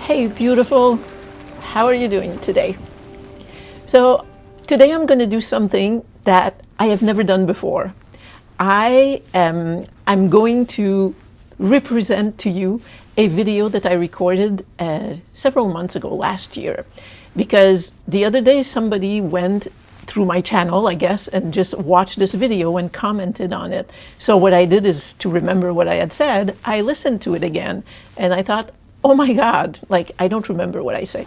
Hey, beautiful. How are you doing today? So, today I'm going to do something that I have never done before. I'm going to represent to you a video that I recorded several months ago last year, because the other day somebody went through my channel, I guess, and just watched this video and commented on it. So what I did is, to remember what I had said, I listened to it again, and I thought, oh my God, like, I don't remember what I say.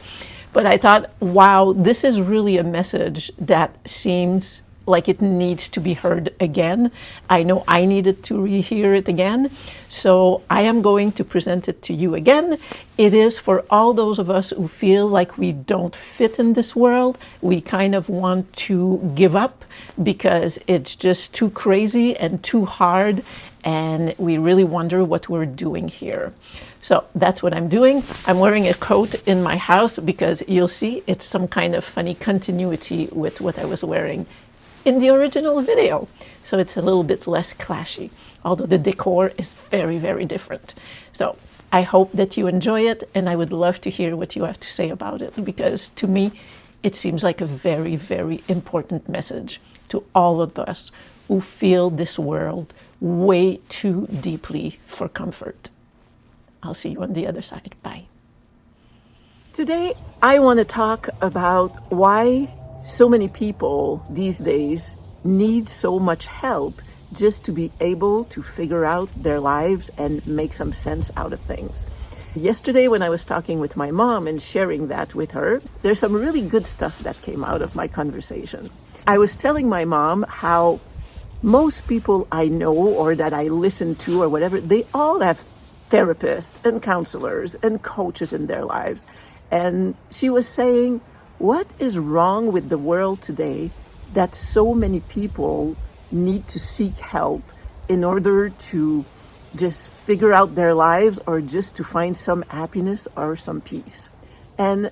But I thought, wow, this is really a message that seems like it needs to be heard again. I know I needed to rehear it again. So I am going to present it to you again. It is for all those of us who feel like we don't fit in this world. We kind of want to give up because it's just too crazy and too hard, and we really wonder what we're doing here. So that's what I'm doing. I'm wearing a coat in my house because you'll see it's some kind of funny continuity with what I was wearing in the original video. So it's a little bit less clashy, although the decor is very, very different. So I hope that you enjoy it, and I would love to hear what you have to say about it, because to me, it seems like a very, very important message to all of us who feel this world way too deeply for comfort. I'll see you on the other side. Bye. Today, I want to talk about why so many people these days need so much help just to be able to figure out their lives and make some sense out of things. Yesterday, when I was talking with my mom and sharing that with her, there's some really good stuff that came out of my conversation. I was telling my mom how most people I know or that I listen to or whatever, they all have therapists and counselors and coaches in their lives. And she was saying, what is wrong with the world today that so many people need to seek help in order to just figure out their lives or just to find some happiness or some peace? And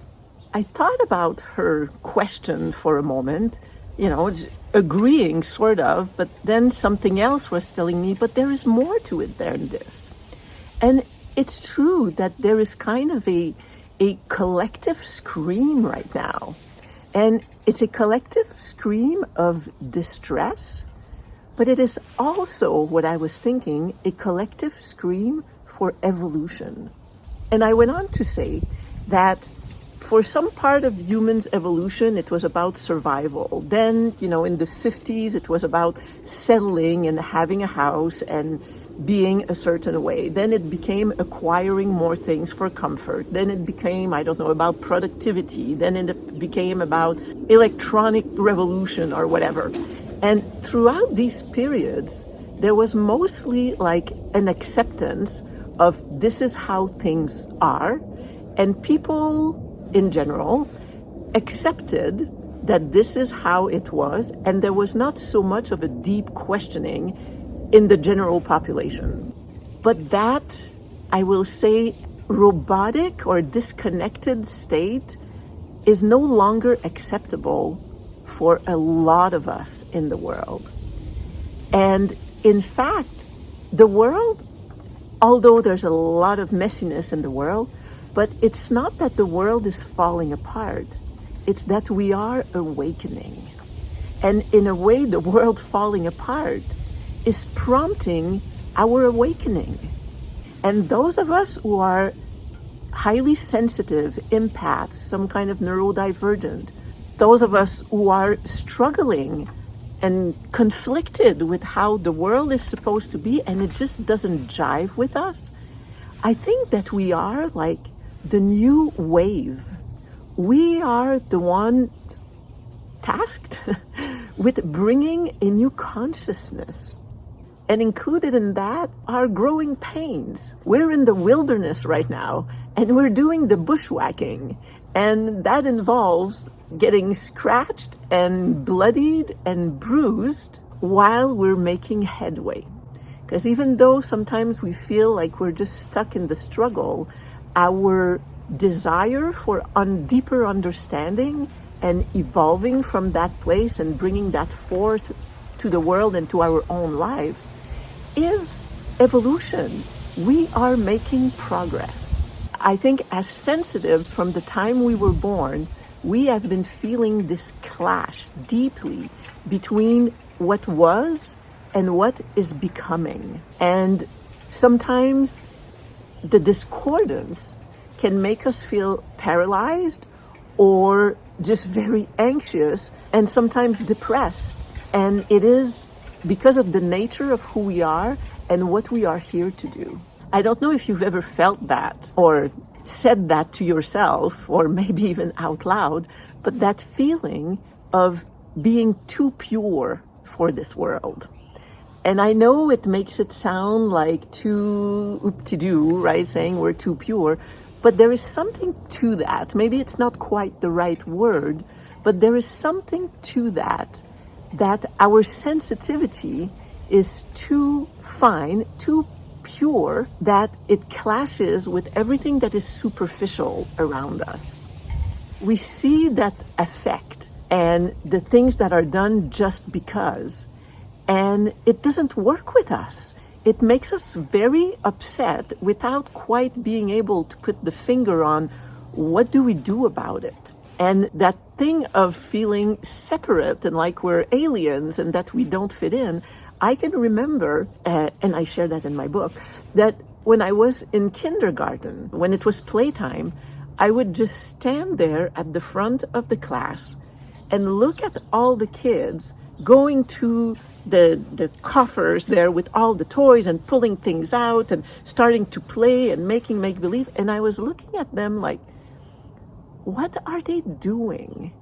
I thought about her question for a moment, agreeing sort of, but then something else was telling me, but there is more to it than this. And it's true that there is kind of a collective scream right now. And it's a collective scream of distress, but it is also, what I was thinking, a collective scream for evolution. And I went on to say that for some part of humans' evolution, it was about survival. Then, in the 50s, it was about settling and having a house and being a certain way. Then it became acquiring more things for comfort. Then it became, about productivity. Then it became about electronic revolution or whatever. And throughout these periods, there was mostly like an acceptance of this is how things are. And people in general accepted that this is how it was. And there was not so much of a deep questioning in the general population. But that, I will say, robotic or disconnected state is no longer acceptable for a lot of us in the world. And in fact, the world, although there's a lot of messiness in the world, but it's not that the world is falling apart, it's that we are awakening. And in a way, the world falling apart is prompting our awakening. And those of us who are highly sensitive, empaths, some kind of neurodivergent, those of us who are struggling and conflicted with how the world is supposed to be and it just doesn't jive with us, I think that we are like the new wave. We are the one tasked with bringing a new consciousness. And included in that are growing pains. We're in the wilderness right now, and we're doing the bushwhacking. And that involves getting scratched and bloodied and bruised while we're making headway. Because even though sometimes we feel like we're just stuck in the struggle, our desire for deeper understanding and evolving from that place and bringing that forth to the world and to our own lives is evolution. We are making progress. I think as sensitives from the time we were born, we have been feeling this clash deeply between what was and what is becoming. And sometimes the discordance can make us feel paralyzed or just very anxious and sometimes depressed. And it is because of the nature of who we are and what we are here to do. I don't know if you've ever felt that or said that to yourself or maybe even out loud, but that feeling of being too pure for this world. And I know it makes it sound like too oop-de-doo, right? Saying we're too pure, but there is something to that. Maybe it's not quite the right word, but there is something to that our sensitivity is too fine, too pure, that it clashes with everything that is superficial around us. We see that effect and the things that are done just because, and it doesn't work with us. It makes us very upset without quite being able to put the finger on what do we do about it. And that thing of feeling separate and like we're aliens and that we don't fit in, I can remember, and I share that in my book, that when I was in kindergarten, when it was playtime, I would just stand there at the front of the class and look at all the kids going to the coffers there with all the toys and pulling things out and starting to play and making make-believe. And I was looking at them like, what are they doing?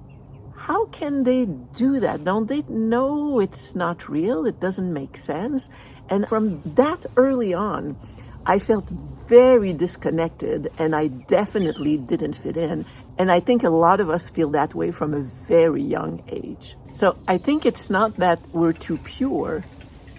How can they do that? Don't they know it's not real? It doesn't make sense. And from that early on, I felt very disconnected and I definitely didn't fit in. And I think a lot of us feel that way from a very young age. So I think it's not that we're too pure,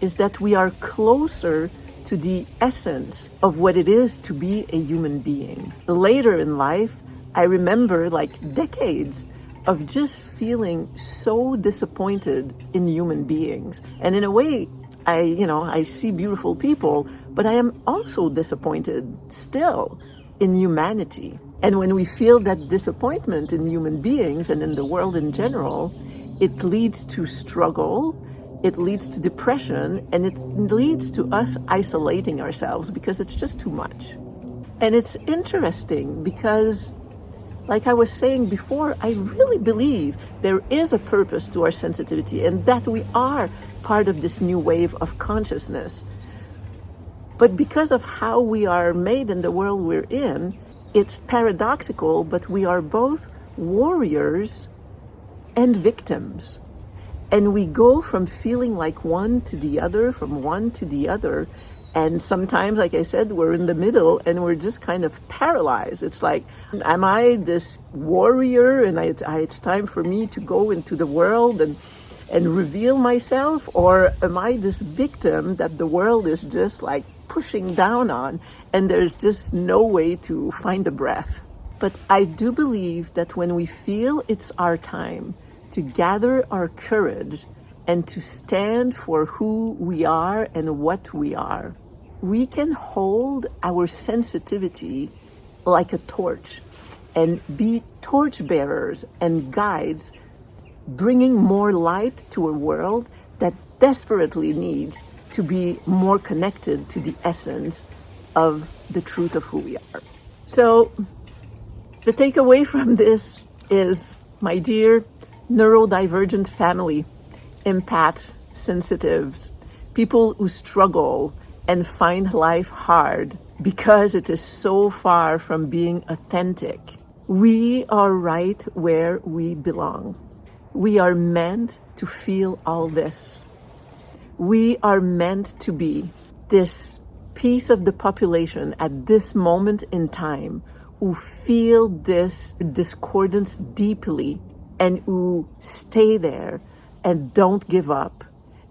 it's that we are closer to the essence of what it is to be a human being. Later in life, I remember like decades of just feeling so disappointed in human beings. And in a way, I see beautiful people, but I am also disappointed still in humanity. And when we feel that disappointment in human beings and in the world in general, it leads to struggle, it leads to depression, and it leads to us isolating ourselves because it's just too much. And it's interesting because, like I was saying before, I really believe there is a purpose to our sensitivity and that we are part of this new wave of consciousness. But because of how we are made in the world we're in, it's paradoxical, but we are both warriors and victims. And we go from feeling like one to the other, from one to the other. And sometimes, like I said, we're in the middle and we're just kind of paralyzed. It's like, am I this warrior and it's time for me to go into the world and reveal myself? Or am I this victim that the world is just like pushing down on and there's just no way to find a breath? But I do believe that when we feel it's our time to gather our courage and to stand for who we are and what we are, we can hold our sensitivity like a torch and be torch bearers and guides, bringing more light to a world that desperately needs to be more connected to the essence of the truth of who we are. So the takeaway from this is, my dear neurodivergent family, empaths, sensitives, people who struggle and find life hard because it is so far from being authentic. We are right where we belong. We are meant to feel all this. We are meant to be this piece of the population at this moment in time who feel this discordance deeply and who stay there and don't give up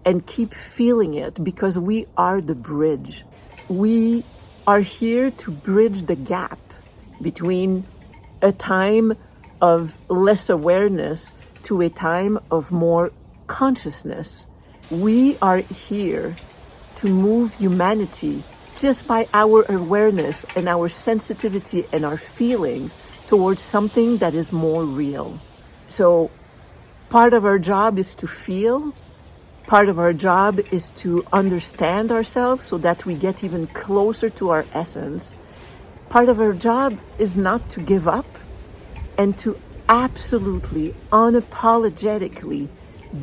and keep feeling it, because we are the bridge. We are here to bridge the gap between a time of less awareness to a time of more consciousness. We are here to move humanity just by our awareness and our sensitivity and our feelings towards something that is more real. So part of our job is to feel. Part of our job is to understand ourselves so that we get even closer to our essence. Part of our job is not to give up and to absolutely, unapologetically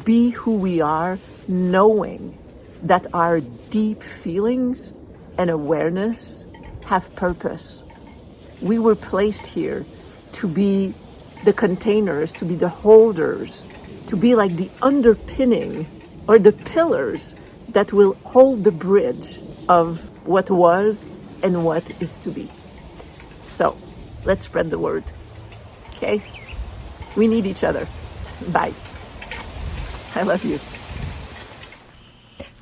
be who we are, knowing that our deep feelings and awareness have purpose. We were placed here to be the containers, to be the holders, to be like the underpinning or the pillars that will hold the bridge of what was and what is to be. So let's spread the word. Okay? We need each other. Bye. I love you.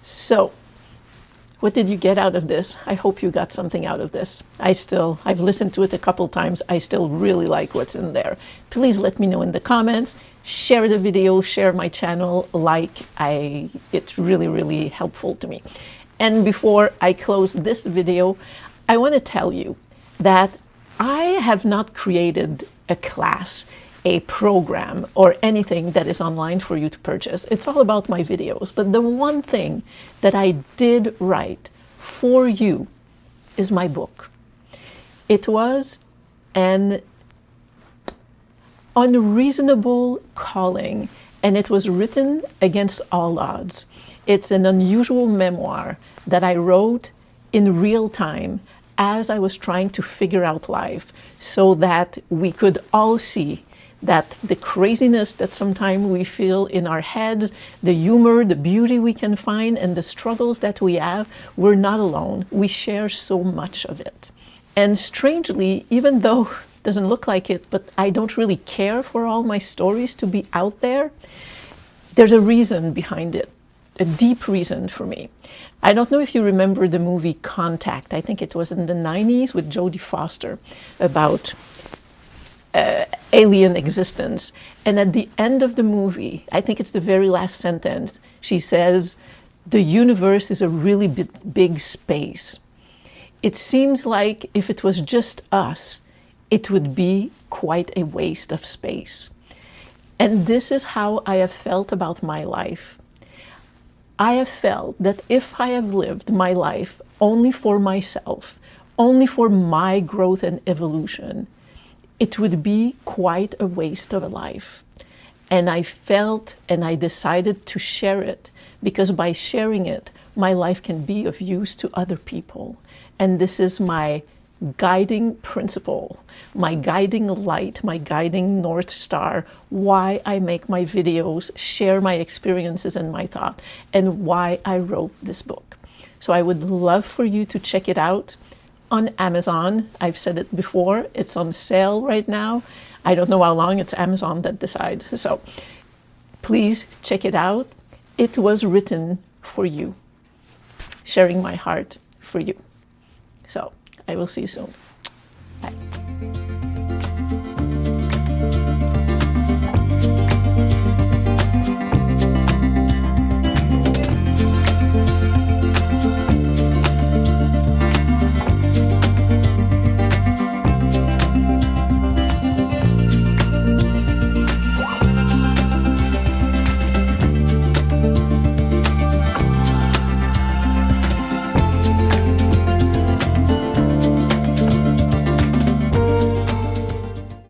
So, what did you get out of this? I hope you got something out of this. I've listened to it a couple times. I still really like what's in there. Please let me know in the comments. Share the video, share my channel, it's really, really helpful to me. And before I close this video, I want to tell you that I have not created a class, a program, or anything that is online for you to purchase. It's all about my videos. But the one thing that I did write for you is my book. It was an unreasonable calling, and it was written against all odds. It's an unusual memoir that I wrote in real time as I was trying to figure out life, so that we could all see that the craziness that sometimes we feel in our heads, the humor, the beauty we can find, and the struggles that we have, we're not alone. We share so much of it. And strangely, even though it doesn't look like it, but I don't really care for all my stories to be out there, there's a reason behind it, a deep reason for me. I don't know if you remember the movie Contact. I think it was in the 90s with Jodie Foster, about alien existence. And at the end of the movie, I think it's the very last sentence, she says, the universe is a really big space. It seems like if it was just us, it would be quite a waste of space. And this is how I have felt about my life. I have felt that if I have lived my life only for myself, only for my growth and evolution, it would be quite a waste of a life. And I felt and I decided to share it, because by sharing it, my life can be of use to other people. And this is my guiding principle, my guiding light, my guiding North Star, why I make my videos, share my experiences and my thought, and why I wrote this book. So I would love for you to check it out on Amazon. I've said it before, it's on sale right now. I don't know how long, it's Amazon that decides. So please check it out. It was written for you, sharing my heart for you. So I will see you soon.